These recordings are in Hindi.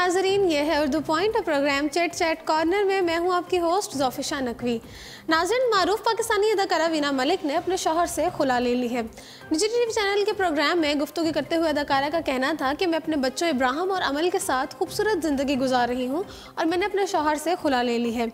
नाजरीन, ये है Urdu point, program chat chat corner में मैं हूं आपकी होस्ट ज़ोफिशा नकवी। नाज़रीन, मारूफ पाकिस्तानी अदाकारा वीना मलिक ने अपने शौहर से खुला ले ली है। निजी टीवी चैनल के प्रोग्राम में गुफ्तगू करते हुए अदाकारा का कहना था कि मैं अपने बच्चों इब्राहिम और अमल के साथ खूबसूरत ज़िंदगी गुजार रही हूँ और मैंने अपने शौहर से खुला ले ली है।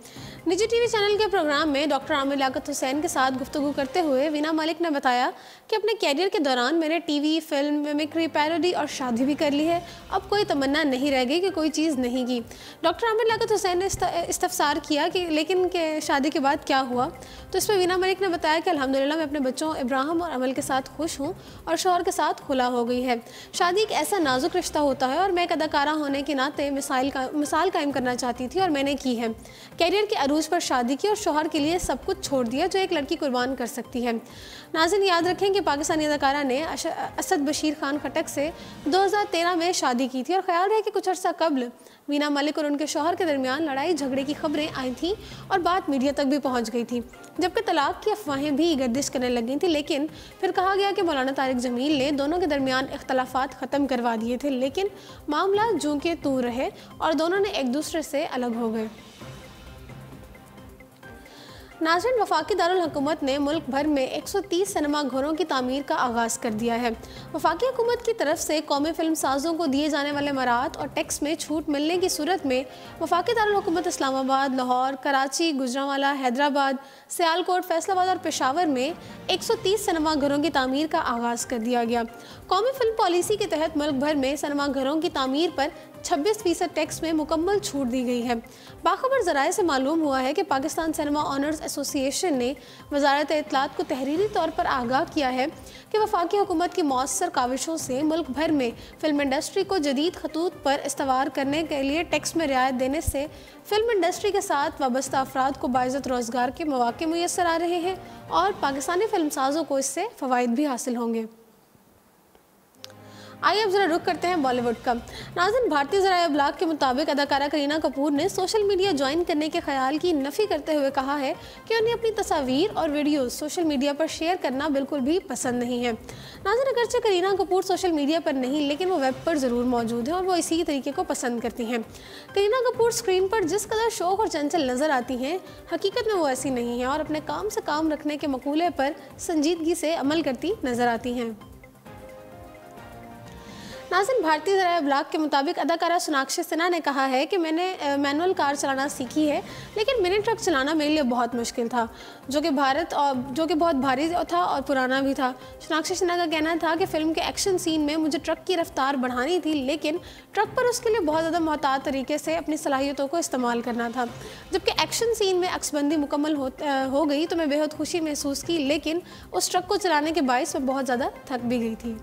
निजी टीवी चैनल के प्रोग्राम में डॉक्टर आमिर लियाकत हुसैन के साथ गुफ्तगू करते हुए वीना मलिक ने बताया कि अपने कैरियर के दौरान मैंने टीवी, फिल्म, मिमिक्री, पैरोडी और शादी भी कर ली है। अब कोई तमन्ना नहीं रह गई कि कोई चीज़ नहीं की। डॉक्टर आमिर लियाकत हुसैन ने इस्तफसार किया कि लेकिन के शादी के बाद क्या हुआ, तो इस पर वीना मलिक ने बताया कि अल्हम्दुलिल्लाह मैं अपने बच्चों इब्राहिम और अमल के साथ खुश हूँ और शौहर के साथ खुला हो गई है। शादी एक ऐसा नाजुक रिश्ता होता है और मैं एक अदाकारा होने के नाते मिसाल कायम करना चाहती थी और मैंने की है। कैरियर के अरूज पर शादी की और शौहर के लिए सब कुछ छोड़ दिया जो एक लड़की कुर्बान कर सकती है। नाज़रीन, याद रखें कि पाकिस्तानी अदाकारा ने असद बशीर खान खटक से 2013 में शादी की थी और ख्याल है कि कुछ अर्सा कबल वीना मलिक और उनके शौहर के दरमियान लड़ाई झगड़े की खबरें आई थीं और बात मीडिया तक भी पहुंच गई थी, जबकि तलाक की अफवाहें भी गर्दिश करने लगी थी। लेकिन फिर कहा गया कि मौलाना तारिक जमील ने दोनों के दरमियान इख्तलाफात ख़त्म करवा दिए थे, लेकिन मामला जूं के तूं रहे और दोनों ने एक दूसरे से अलग हो गए। नाज़रीन, वफाकी दारुल हुकूमत ने मुल्क भर में 130 सिनेमा घरों की तामीर का आगाज़ कर दिया है। वफाकी हुकूमत की तरफ से कौमी फिल्म साजों को दिए जाने वाले मराहत और टैक्स में छूट मिलने की सूरत में वफाकी दारुल हुकूमत इस्लामाबाद, लाहौर, कराची, गुजरांवाला, हैदराबाद, सियालकोट, फैसलाबाद और पेशावर में 130 सिनेमा घरों की तामीर का आगाज़ कर दिया गया। कौमी फिल्म पॉलिसी के तहत मुल्क भर में सिनेमा घरों की तामीर पर 26% टैक्स में मुकम्मल छूट दी गई है। बाखबर ज़राए से मालूम हुआ है कि पाकिस्तान सिनेमा ऑनर्स एसोसिएशन ने वजारत इत्तलात को तहरीरी तौर पर आगाह किया है कि वफाकी हुकूमत की मौसर काविशों से मुल्क भर में फिल्म इंडस्ट्री को जदीद खतूत पर इस्तवार करने के लिए टैक्स में रियायत देने से फिल्म इंडस्ट्री के साथ वाबस्ता अफराद को बाइज़्ज़त रोज़गार के मौक़े मुयस्सर आ रहे हैं और पाकिस्तानी फिल्म साजों को इससे फ़वाइद भी हासिल होंगे। आइए अब जरा रुख करते हैं बॉलीवुड का। नाज़रीन, भारतीय ज़राए अबलाग के मुताबिक अदाकारा करीना कपूर ने सोशल मीडिया ज्वाइन करने के ख्याल की नफ़ी करते हुए कहा है कि उन्हें अपनी तस्वीर और वीडियो सोशल मीडिया पर शेयर करना बिल्कुल भी पसंद नहीं है। नाज़रीन, अगरचे करीना कपूर सोशल मीडिया पर नहीं, लेकिन वो वेब पर ज़रूर मौजूद हैं और वो इसी तरीके को पसंद करती हैं। करीना कपूर स्क्रीन पर जिस कदर शौक और चंचल नज़र आती हैं, हकीकत में वो ऐसी नहीं है और अपने काम से काम रखने के मकूले पर संजीदगी से अमल करती नज़र आती हैं। नाज़रीन, भारतीय ज़राए अबलाग के मुताबिक अदाकारा सोनाक्षी सिन्हा ने कहा है कि मैंने मैनुअल कार चलाना सीखी है, लेकिन मिनी ट्रक चलाना मेरे लिए बहुत मुश्किल था, जो कि बहुत भारी था और पुराना भी था। सोनाक्षी सिन्हा का कहना था कि फ़िल्म के एक्शन सीन में मुझे ट्रक की रफ्तार बढ़ानी थी, लेकिन ट्रक पर उसके लिए बहुत ज़्यादा मोहतात तरीके से अपनी सलाहियतों को इस्तेमाल करना था। जबकि एक्शन सीन में अक्सबंदी मुकम्मल हो गई तो मैं बेहद खुशी महसूस की, लेकिन उस ट्रक को चलाने के बायस मैं बहुत ज़्यादा थक भी गई थी।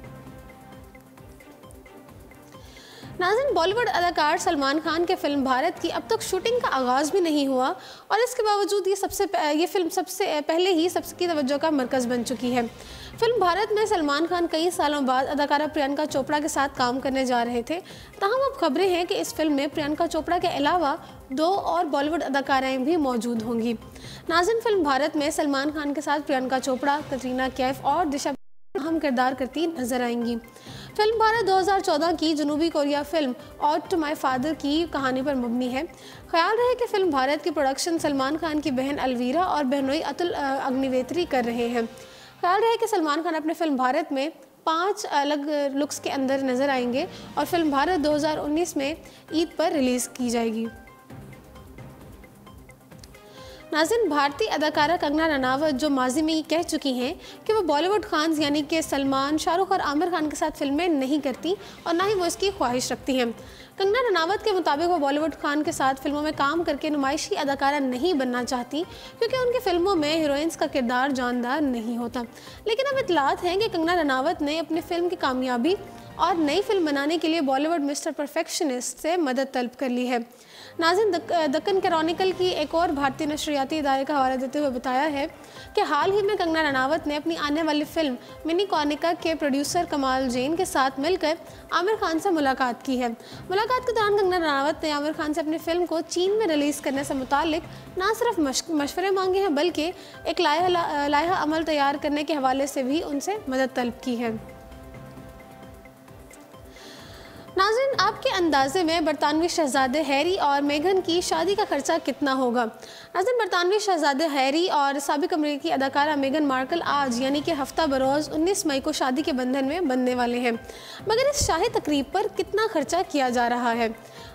नाज़रीन, बॉलीवुड अदाकार सलमान खान के फिल्म भारत की अब तक शूटिंग का आगाज़ भी नहीं हुआ और इसके बावजूद ये फिल्म सबसे पहले ही सबकी तवज्जो का मरकज़ बन चुकी है। फिल्म भारत में सलमान खान कई सालों बाद अदाकारा प्रियंका चोपड़ा के साथ काम करने जा रहे थे। ताहम अब खबरें हैं कि इस फिल्म में प्रियंका चोपड़ा के अलावा 2 और बॉलीवुड अदाकाराएँ भी मौजूद होंगी। नाज़रीन, फिल्म भारत में सलमान खान के साथ प्रियंका चोपड़ा, कटरीना कैफ और दिशा अहम किरदार करती नजर आएंगी। फिल्म भारत 2014 की जनूबी Korea film Ode to My Father की कहानी पर मबनी है। ख्याल रहे कि फिल्म भारत की प्रोडक्शन सलमान खान की बहन अलवीरा और बहनोई अतुल अग्निवेत्री कर रहे हैं। ख्याल रहे कि सलमान खान अपने फिल्म भारत में 5 अलग लुक्स के अंदर नजर आएंगे और फिल्म भारत 2019 में ईद पर रिलीज़ की जाएगी। नाज़रीन, भारतीय अदाकारा कंगना रनावत जो माजी में ये कह चुकी हैं कि वो बॉलीवुड खान्स यानी कि सलमान, शाहरुख और आमिर खान के साथ फिल्में नहीं करती और ना ही वो इसकी ख्वाहिश रखती हैं। कंगना रनावत के मुताबिक वो बॉलीवुड खान के साथ फिल्मों में काम करके नुमाइशी अदाकारा नहीं बनना चाहती, क्योंकि उनकी फिल्मों में हीरोइंस का किरदार जानदार नहीं होता। लेकिन अब इत्तलात हैं कि कंगना रनावत ने अपनी फिल्म की कामयाबी और नई फिल्म बनाने के लिए बॉलीवुड मिस्टर परफेक्शनिस्ट से मदद तलब कर ली है। नाज़रीन, दक्कन क्रॉनिकल की एक और भारतीय नशरियाती इदारे का हवाला देते हुए बताया है कि हाल ही में कंगना रनावत ने अपनी आने वाली फिल्म मिनी कॉर्निका के प्रोड्यूसर कमाल जैन के साथ मिलकर आमिर खान से मुलाकात की है। मुलाकात के दौरान कंगना रनावत ने आमिर खान से अपनी फिल्म को चीन में रिलीज़ करने से मुतालिक ना सिर्फ मशवरे मांगे हैं, बल्कि एक लायहा अमल तैयार करने के हवाले से भी उनसे मदद तलब की है। नाज़रीन, आपके अंदाजे में बरतानवी शहजादे हैरी और मेघन की शादी का खर्चा कितना होगा? नाज़रीन, बरतानवी शहजादे हैरी और साबिक अमेरिकी अदाकारा मेगन मार्कल आज यानी कि हफ्ता बरोज़ 19 मई को शादी के बंधन में बंधने वाले हैं। मगर इस शाही तकरीब पर कितना खर्चा किया जा रहा है?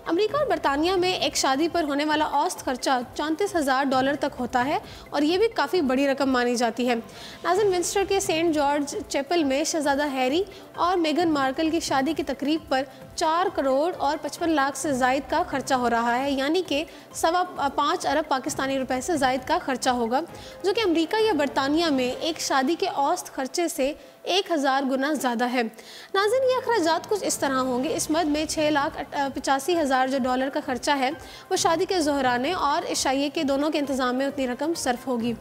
अमेरिका और बरतानिया में एक शादी पर होने वाला औसत खर्चा $34,000 तक होता है और ये भी काफ़ी बड़ी रकम मानी जाती है। नाज़रीन, विंस्टर के सेंट जॉर्ज चैपल में शहजादा हैरी और मेगन मार्कल की शादी की तकरीब पर 4 करोड़ और 55 लाख से ज़ायद का खर्चा हो रहा है, यानी कि 5.25 अरब पाकिस्तानी रुपए से ज़ायद का खर्चा होगा, जो कि अमेरिका या बरतानिया में एक शादी के औसत खर्चे से 1000 गुना ज़्यादा है। नाज़रीन, ये अखराजात कुछ इस तरह होंगे। इस मद में $6,85,000 जो डॉलर का खर्चा है वो शादी के ज़ोहराने और इशाइये के दोनों के इंतज़ाम में उतनी रकम सर्फ होगी।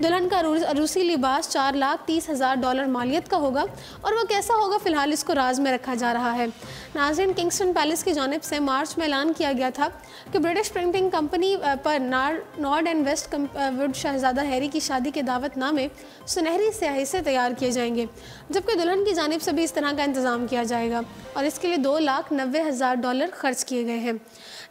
दुल्हन का अरूसी लिबास $4,30,000 मालियत का होगा और वह कैसा होगा फ़िलहाल इसको राज में रखा जा रहा है। नाज़रीन, किंगस्टन पैलेस की जानिब से मार्च में ऐलान किया गया था कि ब्रिटिश प्रिंटिंग कंपनी पर नॉर्ड एंड वेस्ट वुड शहजादा हैरी की शादी के दावतनामे सुनहरी स्याही से तैयार किए जाएंगे, जबकि दुल्हन की जानिब से भी इस तरह का इंतज़ाम किया जाएगा और इसके लिए $2,90,000 खर्च किए गए हैं।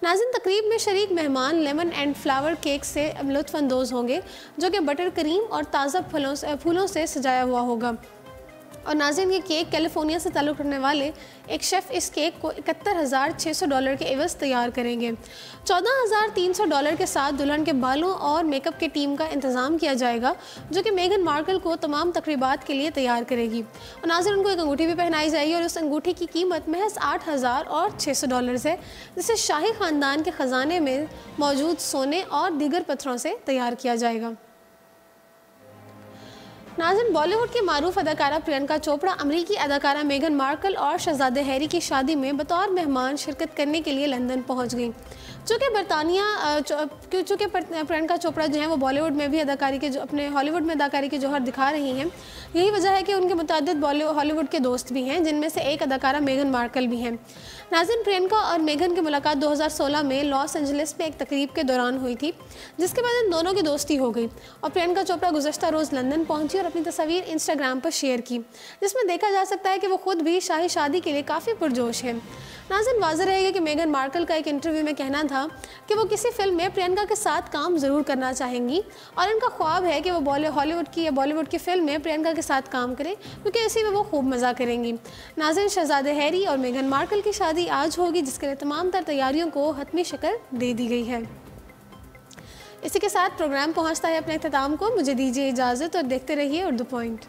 नाज़रीन, तकरीब में शरीक मेहमान लेमन एंड फ्लावर केक से लुत्फ़अंदोज़ होंगे, जो कि बटर क्रीम और ताज़ा फूलों से सजाया हुआ होगा। और नाज़रीन, ये केक कैलिफोर्निया से ताल्लुक़ रखने वाले एक शेफ़ इस केक को $71,600 के एवज़ तैयार करेंगे। $14,300 के साथ दुल्हन के बालों और मेकअप की टीम का इंतज़ाम किया जाएगा, जो कि मेगन मार्कल को तमाम तकरीबात के लिए तैयार करेगी। और नाज़रीन, उनको एक अंगूठी भी पहनाई जाएगी और उस अंगूठी की कीमत महज $8,600 है, जिसे शाही ख़ानदान के ख़जाने में मौजूद सोने और दीगर पत्थरों से तैयार किया जाएगा। नाज़रीन, बॉलीवुड की मारूफ अदाकारा प्रियंका चोपड़ा अमेरिकी अदाकारा मेगन मार्कल और शहजादे हैरी की शादी में बतौर मेहमान शिरकत करने के लिए लंदन पहुंच गई। चूँकि प्रियंका चोपड़ा जो है वो बॉलीवुड में भी अदाकारी के अपने हॉलीवुड में अदाकारी के जौहर दिखा रही हैं, यही वजह है कि उनके मुतअद्दिद हॉलीवुड के दोस्त भी हैं, जिनमें से एक अदाकारा मेगन मार्कल भी हैं। नाज़रीन, प्रियंका और मेगन की मुलाकात 2016 में लॉस एंजलिस में एक तकरीब के दौरान हुई थी, जिसके बाद इन दोनों की दोस्ती हो गई और प्रियंका चोपड़ा गुज़श्ता रोज़ लंदन पहुंची और अपनी तस्वीर इंस्टाग्राम पर शेयर की, जिसमें देखा जा सकता है कि वो खुद भी शाही शादी के लिए काफ़ी पुरजोश है। नाज़रीन, वाज़ेह रहेगा कि मेगन मार्कल का एक इंटरव्यू में कहना था कि वो किसी फिल्म में प्रियंका के साथ काम ज़रूर करना चाहेंगी और इनका ख्वाब है कि वो हॉलीवुड की या बॉलीवुड की फिल्म में प्रियंका के साथ काम करें, क्योंकि इसी में वो खूब मज़ा करेंगी। नाज़रीन, शहजादे हैरी और मेगन मार्कल की शादी आज होगी, जिसके लिए तमाम तर तैयारियों को हतमी शक्ल दे दी गई है। इसी के साथ प्रोग्राम पहुँचता है अपने इख्तिताम को। मुझे दीजिए इजाज़त और देखते रहिए उर्दू पॉइंट।